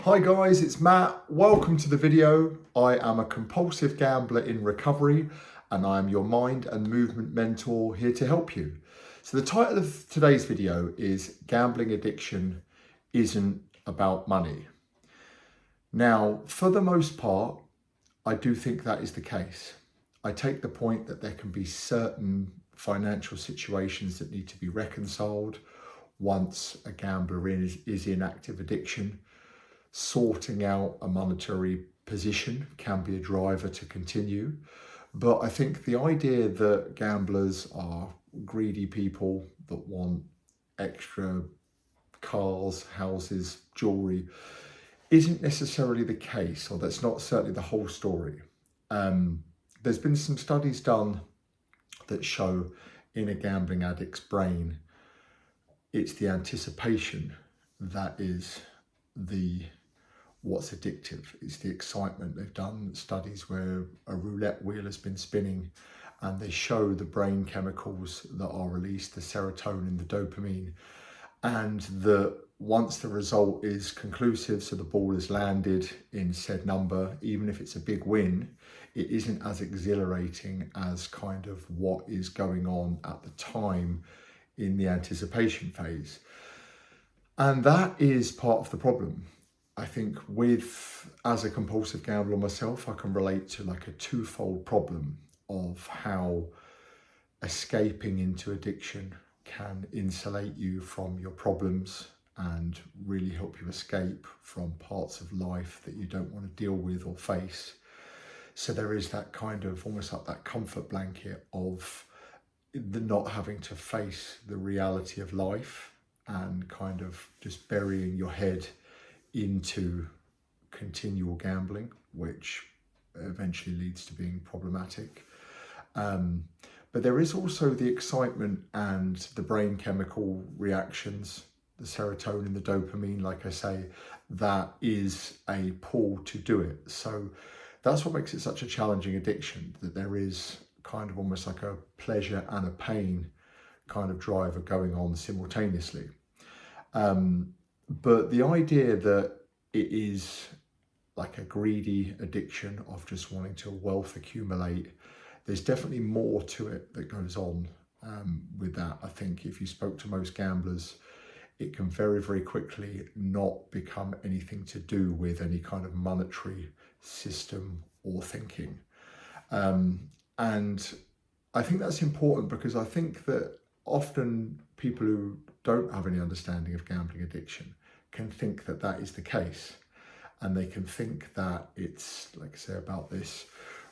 Hi guys, it's Matt. Welcome to the video. I am a compulsive gambler in recovery and I am your mind and movement mentor here to help you. So the title of today's video is Gambling Addiction Isn't About Money. Now, for the most part, I do think that is the case. I take the point that there can be certain financial situations that need to be reconciled once a gambler is in active addiction. Sorting out a monetary position can be a driver to continue. But I think the idea that gamblers are greedy people that want extra cars, houses, jewelry isn't necessarily the case, or that's not certainly the whole story. There's been some studies done that show in a gambling addict's brain, it's the anticipation that is what's addictive. It's the excitement. They've done studies where a roulette wheel has been spinning and they show the brain chemicals that are released, the serotonin, the dopamine, and that once the result is conclusive, so the ball is landed in said number, even if it's a big win, it isn't as exhilarating as kind of what is going on at the time in the anticipation phase. And that is part of the problem. I think as a compulsive gambler myself, I can relate to like a twofold problem of how escaping into addiction can insulate you from your problems and really help you escape from parts of life that you don't want to deal with or face. So there is that kind of almost like that comfort blanket of the not having to face the reality of life and kind of just burying your head into continual gambling, which eventually leads to being problematic. But there is also the excitement and the brain chemical reactions, the serotonin, the dopamine, like I say, that is a pull to do it. So that's what makes it such a challenging addiction, that there is kind of almost like a pleasure and a pain kind of driver going on simultaneously. But the idea that it is like a greedy addiction of just wanting to wealth accumulate, there's definitely more to it that goes on with that. I think if you spoke to most gamblers, it can very, very quickly not become anything to do with any kind of monetary system or thinking. And I think that's important because I think that often people who don't have any understanding of gambling addiction can think that that is the case. And they can think that it's, like I say, about this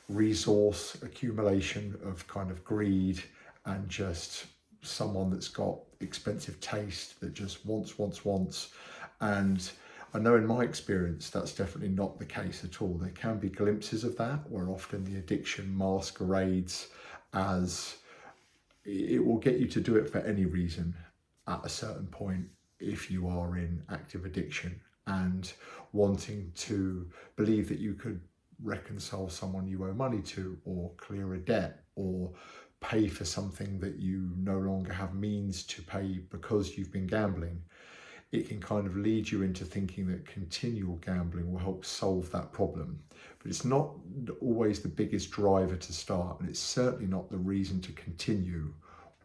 resource accumulation of kind of greed and just someone that's got expensive taste that just wants. And I know in my experience, that's definitely not the case at all. There can be glimpses of that where often the addiction masquerades as it will get you to do it for any reason at a certain point if you are in active addiction and wanting to believe that you could reconcile someone you owe money to or clear a debt or pay for something that you no longer have means to pay because you've been gambling. It can kind of lead you into thinking that continual gambling will help solve that problem. But it's not always the biggest driver to start, and it's certainly not the reason to continue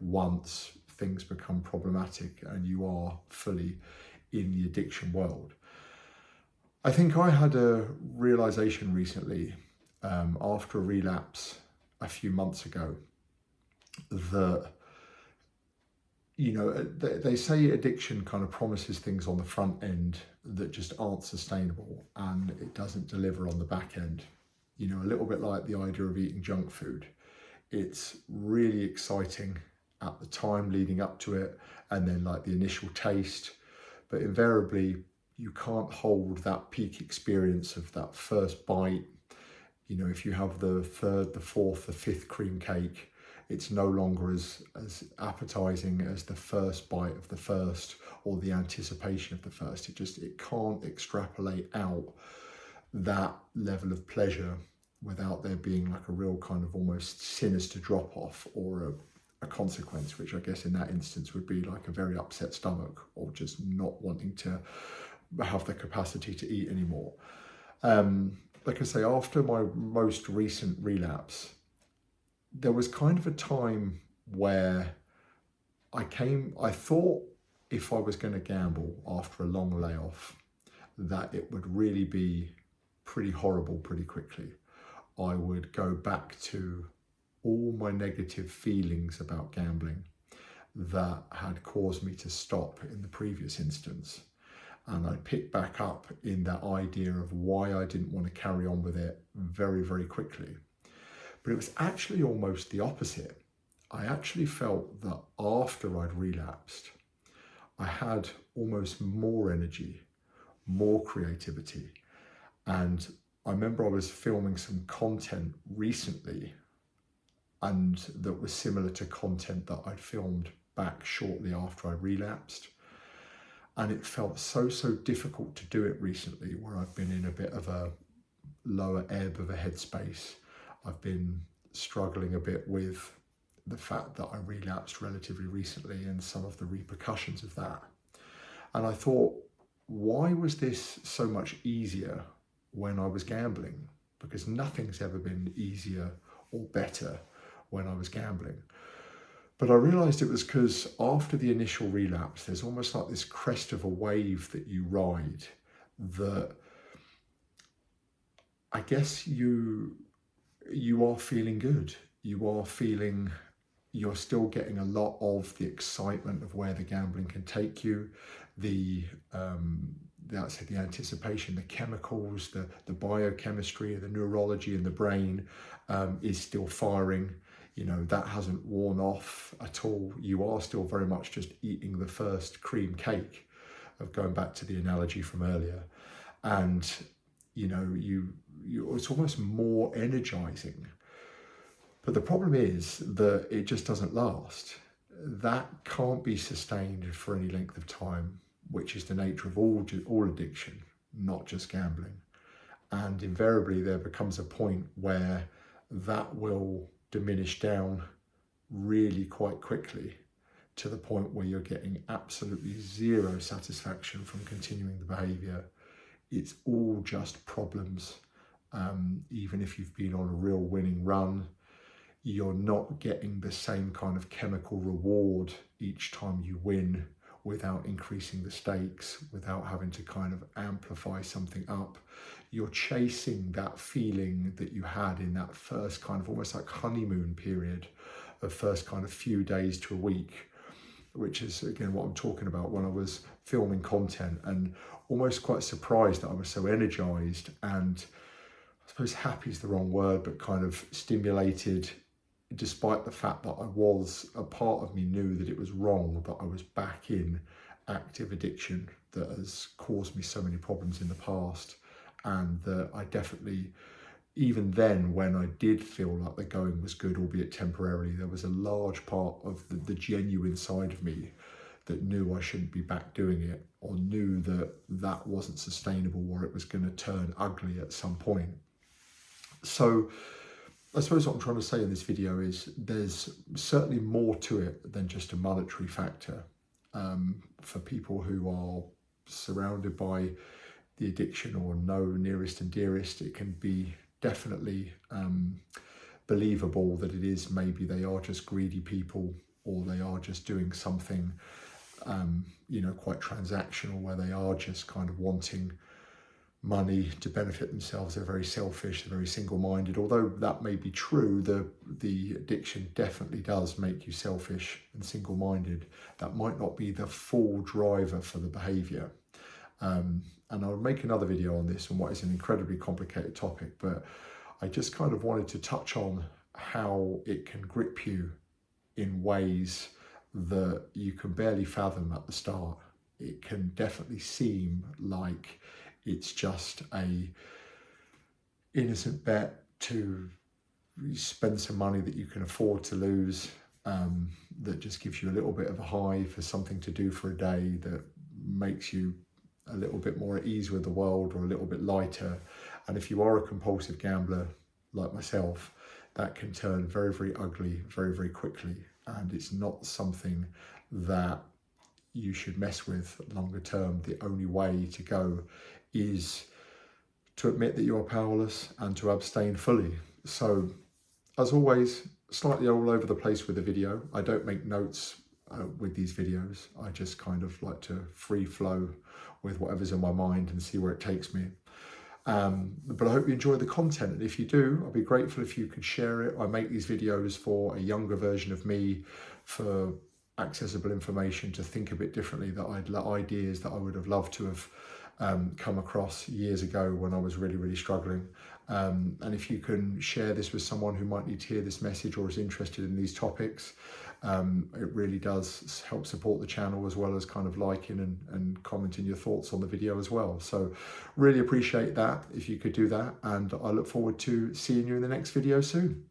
once things become problematic and you are fully in the addiction world. I think I had a realization recently after a relapse a few months ago that, you know, they say addiction kind of promises things on the front end that just aren't sustainable and it doesn't deliver on the back end. You know, a little bit like the idea of eating junk food. It's really exciting at the time leading up to it and then like the initial taste, but invariably you can't hold that peak experience of that first bite. You know, if you have the third, the fourth, the fifth cream cake, it's no longer as appetizing as the first bite of the first or the anticipation of the first. It can't extrapolate out that level of pleasure without there being like a real kind of almost sinister drop off or a consequence, which I guess in that instance would be like a very upset stomach or just not wanting to have the capacity to eat anymore. Like I say, after my most recent relapse, there was kind of a time where I thought if I was going to gamble after a long layoff, that it would really be pretty horrible pretty quickly. I would go back to all my negative feelings about gambling that had caused me to stop in the previous instance. And I'd pick back up in that idea of why I didn't want to carry on with it very, very quickly. But it was actually almost the opposite. I actually felt that after I'd relapsed, I had almost more energy, more creativity. And I remember I was filming some content recently, and that was similar to content that I'd filmed back shortly after I relapsed. And it felt so difficult to do it recently, where I've been in a bit of a lower ebb of a headspace. I've been struggling a bit with the fact that I relapsed relatively recently and some of the repercussions of that. And I thought, why was this so much easier when I was gambling? Because nothing's ever been easier or better when I was gambling. But I realized it was because after the initial relapse, there's almost like this crest of a wave that you ride, that I guess you are feeling good. You're still getting a lot of the excitement of where the gambling can take you, the anticipation, the chemicals, the biochemistry, the neurology in the brain is still firing. You know, that hasn't worn off at all. You are still very much just eating the first cream cake, of going back to the analogy from earlier. And, you know, it's almost more energizing. But the problem is that it just doesn't last. That can't be sustained for any length of time, which is the nature of all addiction, not just gambling. And invariably there becomes a point where that will diminish down really quite quickly, to the point where you're getting absolutely zero satisfaction from continuing the behavior. It's all just problems. Even if you've been on a real winning run, you're not getting the same kind of chemical reward each time you win, without increasing the stakes, without having to kind of amplify something up. You're chasing that feeling that you had in that first kind of almost like honeymoon period of first kind of few days to a week, which is again what I'm talking about when I was filming content, and almost quite surprised that I was so energized and, I suppose happy is the wrong word, but kind of stimulated, despite the fact that a part of me knew that it was wrong, that I was back in active addiction that has caused me so many problems in the past. And that I definitely, even then when I did feel like the going was good, albeit temporarily, there was a large part of the genuine side of me that knew I shouldn't be back doing it, or knew that that wasn't sustainable, or it was going to turn ugly at some point. So I suppose what I'm trying to say in this video is there's certainly more to it than just a monetary factor. For people who are surrounded by the addiction or know nearest and dearest, it can be definitely believable that it is maybe they are just greedy people, or they are just doing something quite transactional, where they are just kind of wanting money to benefit themselves. They're very selfish, they're very single-minded. Although that may be true, the addiction definitely does make you selfish and single-minded. That might not be the full driver for the behavior. And I'll make another video on this, on what is an incredibly complicated topic, but I just kind of wanted to touch on how it can grip you in ways that you can barely fathom at the start. It can definitely seem like it's just a innocent bet to spend some money that you can afford to lose, that just gives you a little bit of a high for something to do for a day, that makes you a little bit more at ease with the world, or a little bit lighter. And if you are a compulsive gambler like myself, that can turn very ugly very quickly. And it's not something that you should mess with longer term. The only way to go is to admit that you are powerless and to abstain fully. So, as always, slightly all over the place with the video. I don't make notes with these videos. I just kind of like to free flow with whatever's in my mind and see where it takes me. But I hope you enjoy the content, and if you do, I'll be grateful if you could share it. I make these videos for a younger version of me, for accessible information to think a bit differently, that ideas that I would have loved to have come across years ago when I was really struggling. And if you can share this with someone who might need to hear this message or is interested in these topics, it really does help support the channel, as well as kind of liking and commenting your thoughts on the video as well. So really appreciate that if you could do that, and I look forward to seeing you in the next video soon.